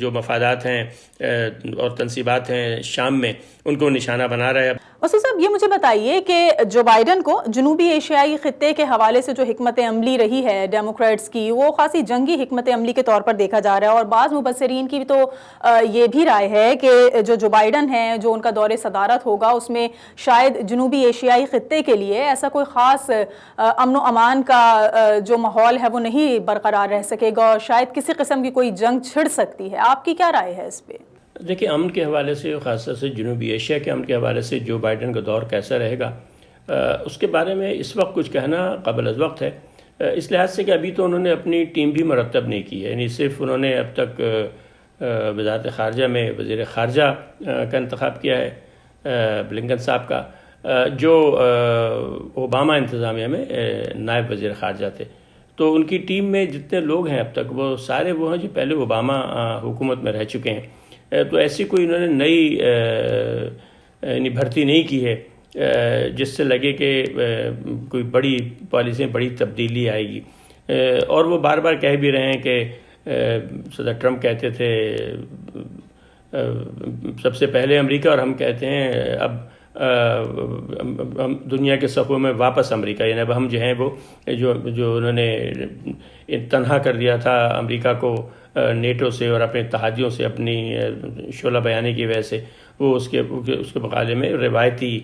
جو مفادات ہیں اور تنصیبات ہیں شام میں ان کو نشانہ بنا رہا ہے. وسیع صاحب یہ مجھے بتائیے کہ جو بائیڈن کو جنوبی ایشیائی خطے کے حوالے سے جو حکمت عملی رہی ہے ڈیموکریٹس کی، وہ خاصی جنگی حکمت عملی کے طور پر دیکھا جا رہا ہے، اور بعض مبصرین کی تو یہ بھی رائے ہے کہ جو بائیڈن ہیں جو ان کا دور صدارت ہوگا اس میں شاید جنوبی ایشیائی خطے کے لیے ایسا کوئی خاص امن و امان کا جو ماحول ہے وہ نہیں برقرار رہ سکے گا، اور شاید کسی قسم کی کوئی جنگ چھڑ سکتی ہے. آپ کی کیا رائے ہے اس پہ؟ دیکھیں امن کے حوالے سے، خاص طور سے جنوبی ایشیا کے امن کے حوالے سے جو بائیڈن کا دور کیسا رہے گا اس کے بارے میں اس وقت کچھ کہنا قابل از وقت ہے، اس لحاظ سے کہ ابھی تو انہوں نے اپنی ٹیم بھی مرتب نہیں کی ہے. یعنی صرف انہوں نے اب تک وزارت خارجہ میں وزیر خارجہ کا انتخاب کیا ہے بلنکن صاحب کا، جو اوباما انتظامیہ میں نائب وزیر خارجہ تھے. تو ان کی ٹیم میں جتنے لوگ ہیں اب تک وہ سارے وہ ہیں جو پہلے اوباما حکومت میں رہ چکے ہیں. تو ایسی کوئی انہوں نے نئی یعنی بھرتی نہیں کی ہے جس سے لگے کہ کوئی بڑی پالیسی بڑی تبدیلی آئے گی. اور وہ بار بار کہہ بھی رہے ہیں کہ صدر ٹرمپ کہتے تھے سب سے پہلے امریکہ، اور ہم کہتے ہیں اب ہم دنیا کے صفوں میں واپس امریکہ، یعنی اب ہم جو ہیں وہ جو انہوں نے تنہا کر دیا تھا امریکہ کو نیٹو سے اور اپنے اتحادیوں سے اپنی شعلہ بیانی کی وجہ سے، وہ اس کے مقابلے میں روایتی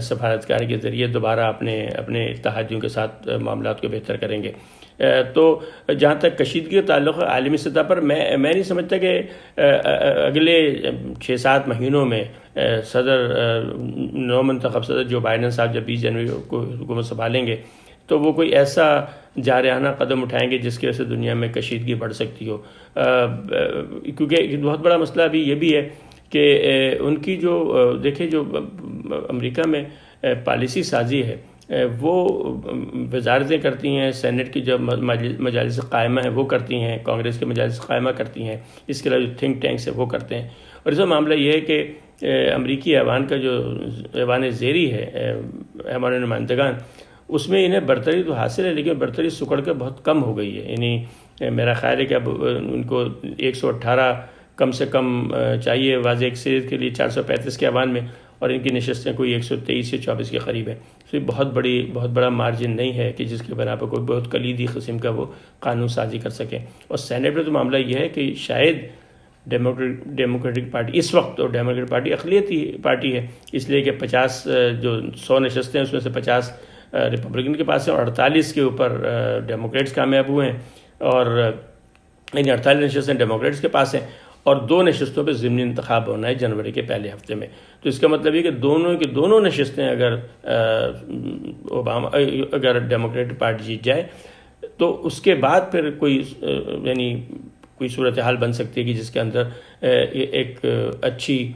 سفارتکار کے ذریعے دوبارہ اپنے اتحادیوں کے ساتھ معاملات کو بہتر کریں گے. تو جہاں تک کشیدگی کا تعلق ہے عالمی سطح پر، میں نہیں سمجھتا کہ اگلے 6-7 مہینوں میں نو منتخب صدر جو بائیڈن صاحب جب 20 جنوری کو حکومت سنبھالیں گے تو وہ کوئی ایسا جارحانہ قدم اٹھائیں گے جس کی وجہ سے دنیا میں کشیدگی بڑھ سکتی ہو. کیونکہ ایک بہت بڑا مسئلہ ابھی یہ بھی ہے کہ ان کی جو دیکھیں جو امریکہ میں پالیسی سازی ہے وہ وزارتیں کرتی ہیں، سینٹ کی جو مجالس قائمہ ہیں وہ کرتی ہیں، کانگریس کے مجالس قائمہ کرتی ہیں، اس کے علاوہ جو تھنک ٹینکس ہیں وہ کرتے ہیں. اور اس میں معاملہ یہ ہے کہ امریکی ایوان کا جو ایوان زیری ہے، ایوان نمائندگان، اس میں انہیں برتری تو حاصل ہے لیکن برتری سکڑ کے بہت کم ہو گئی ہے. یعنی میرا خیال ہے کہ اب ان کو 118 کم سے کم چاہیے واضح اکثریت کے لیے 435 کے ایوان میں، اور ان کی نشستیں کوئی 123 یا 24 کے قریب ہیں. تو یہ بہت بڑا مارجن نہیں ہے کہ جس کے بنا پر کوئی بہت کلیدی قسم کا وہ قانون سازی کر سکیں. اور سینٹ میں تو معاملہ یہ ہے کہ شاید ڈیموکریٹک پارٹی اس وقت، اور ڈیموکریٹک پارٹی اقلیتی پارٹی ہے، اس لیے کہ 50 جو 100 نشستیں ہیں اس میں سے 50 ریپبلکن کے پاس ہیں اور 48 کے اوپر ڈیموکریٹس کامیاب ہوئے ہیں، اور یعنی 48 نشستیں ڈیموکریٹس کے پاس ہیں اور 2 نشستوں پہ ضمنی انتخاب ہونا ہے جنوری کے پہلے ہفتے میں. تو اس کا مطلب یہ کہ دونوں نشستیں اگر ڈیموکریٹک پارٹی جیت جائے تو اس کے بعد پھر کوئی صورتحال بن سکتی ہے کہ جس کے اندر ایک اچھی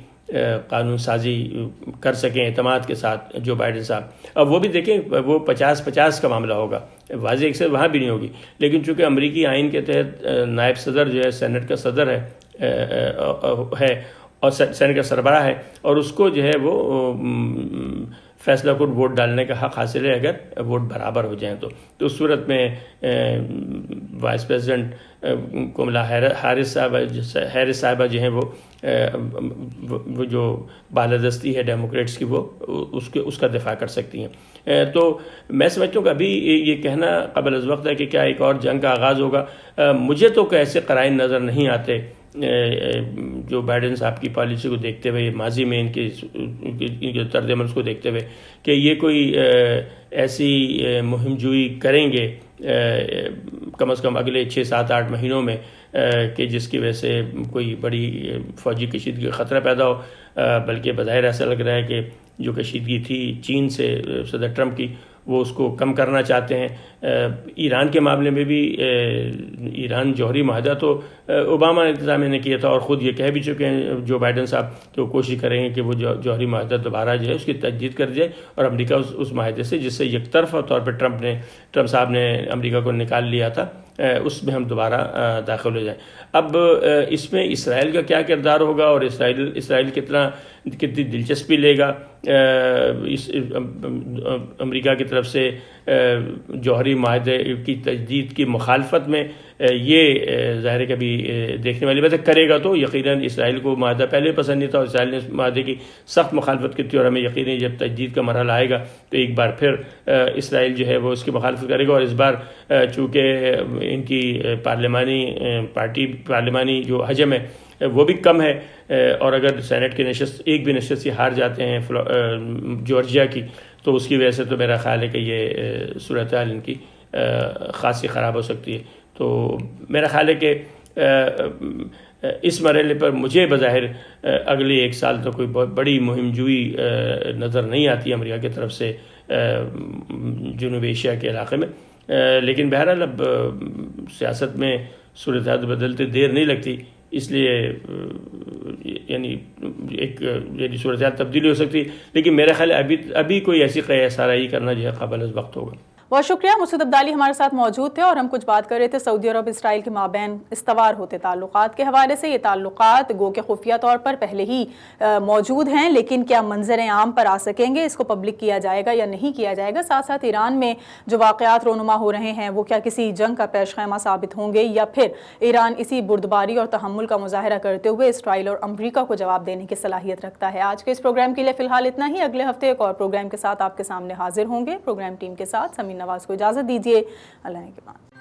قانون سازی کر سکیں اعتماد کے ساتھ جو بائیڈن صاحب. اب وہ بھی دیکھیں وہ 50-50 کا معاملہ ہوگا، واضح اکثر وہاں بھی نہیں ہوگی، لیکن چونکہ امریکی آئین کے تحت نائب صدر جو ہے سینٹ کا صدر ہے اور سینٹ کا سربراہ ہے، اور اس کو جو ہے وہ فیصلہ کن ووٹ ڈالنے کا حق حاصل ہے اگر ووٹ برابر ہو جائیں. تو اس صورت میں وائس پریزیڈنٹ کملا ہیرس صاحبہ جو ہیں وہ جو بالادستی ہے ڈیموکریٹس کی وہ اس کا دفاع کر سکتی ہیں. تو میں سمجھتا ہوں کہ ابھی یہ کہنا قبل از وقت ہے کہ کیا ایک اور جنگ کا آغاز ہوگا. مجھے تو کوئی ایسے قرائن نظر نہیں آتے جو بائیڈن صاحب کی پالیسی کو دیکھتے ہوئے، ماضی میں ان کے طرز عمل کو دیکھتے ہوئے، کہ یہ کوئی ایسی مہم جوئی کریں گے کم از کم اگلے 6-7-8 مہینوں میں کہ جس کی وجہ سے کوئی بڑی فوجی کشیدگی کا خطرہ پیدا ہو. بلکہ بظاہر ایسا لگ رہا ہے کہ جو کشیدگی تھی چین سے صدر ٹرمپ کی وہ اس کو کم کرنا چاہتے ہیں. ایران کے معاملے میں بھی ایران جوہری معاہدہ تو اوباما انتظامیہ نے کیا تھا اور خود یہ کہہ بھی چکے ہیں جو بائیڈن صاحب کہ وہ کوشش کریں گے کہ وہ جوہری معاہدہ دوبارہ جو ہے اس کی تجدید کر جائے اور امریکہ اس معاہدے سے جس سے یک طرفہ طور پہ ٹرمپ صاحب نے امریکہ کو نکال لیا تھا اس میں ہم دوبارہ داخل ہو جائیں. اب اس میں اسرائیل کا کیا کردار ہوگا اور اسرائیل کتنی دلچسپی لے گا امریکہ کی طرف سے جوہری معاہدے کی تجدید کی مخالفت میں، یہ ظاہر ہے کبھی دیکھنے والی بات ہے. کرے گا تو یقیناً اسرائیل کو معاہدہ پہلے پسند نہیں تھا اور اسرائیل نے اس معاہدے کی سخت مخالفت کی تھی، اور ہمیں یقیناً جب تجدید کا مرحلہ آئے گا تو ایک بار پھر اسرائیل جو ہے وہ اس کی مخالفت کرے گا. اور اس بار چونکہ ان کی پارلیمانی جو حجم ہے وہ بھی کم ہے، اور اگر سینٹ کی ایک بھی نشست ہار جاتے ہیں جارجیا کی تو اس کی وجہ سے تو میرا خیال ہے کہ یہ صورتحال ان کی خاصی خراب ہو سکتی ہے. تو میرا خیال ہے کہ اس مرحلے پر مجھے بظاہر اگلے 1 سال تو کوئی بہت بڑی مہم جوئی نظر نہیں آتی امریکہ کی طرف سے جنوب ایشیا کے علاقے میں. لیکن بہرحال اب سیاست میں صورتحال بدلتے دیر نہیں لگتی، اس لیے یعنی صورتحال تبدیلی ہو سکتی، لیکن میرا خیال ہے ابھی کوئی ایسی سارائی کرنا جو ہے قبل از وقت ہوگا. بہت شکریہ. مسعود عبدالی ہمارے ساتھ موجود تھے اور ہم کچھ بات کر رہے تھے سعودی عرب اسرائیل کے مابین استوار ہوتے تعلقات کے حوالے سے. یہ تعلقات گو کہ خفیہ طور پر پہلے ہی موجود ہیں، لیکن کیا منظر عام پر آ سکیں گے؟ اس کو پبلک کیا جائے گا یا نہیں کیا جائے گا؟ ساتھ ساتھ ایران میں جو واقعات رونما ہو رہے ہیں وہ کیا کسی جنگ کا پیش خیمہ ثابت ہوں گے، یا پھر ایران اسی بردباری اور تحمل کا مظاہرہ کرتے ہوئے اسرائیل اور امریکہ کو جواب دینے کی صلاحیت رکھتا ہے؟ آج کے اس پروگرام کے لیے فی الحال اتنا ہی. اگلے ہفتے ایک اور پروگرام کے ساتھ آپ کے سامنے حاضر ہوں گے. پروگرام ٹیم کے ساتھ سمین نواز کو اجازت دیجیے. اللہ کے بعد.